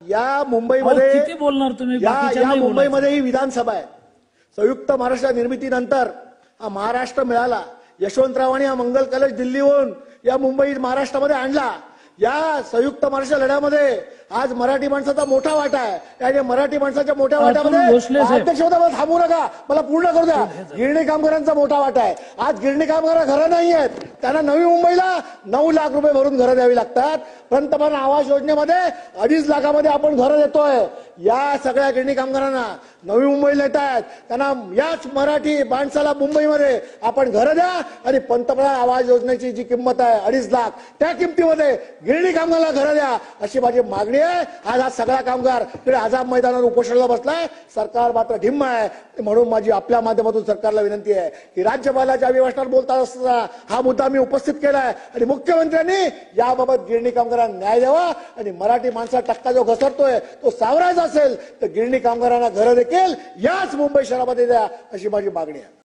या मुंबईमध्ये किती बोलणार तुम्ही? या बाकीच्या या नाही मुंबईमध्ये ही विधानसभा आहे. संयुक्त महाराष्ट्र निर्मितीनंतर हा महाराष्ट्र मिळाला. यशवंतरावांनी हा मंगल कलश दिल्लीहून या मुंबई महाराष्ट्रामध्ये आणला. या संयुक्त महाराष्ट्र लढ्यामध्ये आज मराठी माणसाचा मोठा वाटा आहे. या मराठी माणसाच्या मोठ्या वाट्यामध्ये अध्यक्ष होता, मला थांबू नका, मला पूर्ण करू द्या. गिरणी कामगारांचा मोठा वाटा आहे. आज गिरणी कामगार घरं नाही आहेत, त्यांना नवी मुंबईला 9 लाख रुपये भरून घरं द्यावी लागतात. पंतप्रधान आवास योजनेमध्ये 2.5 लाखामध्ये आपण घरं देतोय. या सगळ्या गिरणी कामगारांना नवी मुंबईला येत आहेत, त्यांना याच मराठी माणसाला मुंबईमध्ये आपण घरं द्या आणि पंतप्रधान आवास योजनेची जी किंमत आहे 2.5 लाख, त्या किमतीमध्ये गिरणी कामगारांना घरं द्या अशी माझी मागणी आहे. आज हा सगळा कामगार तिकडे आझाद मैदानावर उपोषणाला बसलाय. सरकार मात्र ढिम्म आहे. म्हणून माझी आपल्या माध्यमातून सरकारला विनंती आहे की राज्यपालाच्या अभिभाषणात बोलताना असताना हा मुद्दा मी उपस्थित केलाय आणि मुख्यमंत्र्यांनी याबाबत गिरणी कामगारांना न्याय द्यावा आणि मराठी माणसाचा टक्का जो घसरतोय तो सावरायचा असेल तर गिरणी कामगारांना घरं देखील याच मुंबई शहरामध्ये द्या अशी माझी मागणी आहे.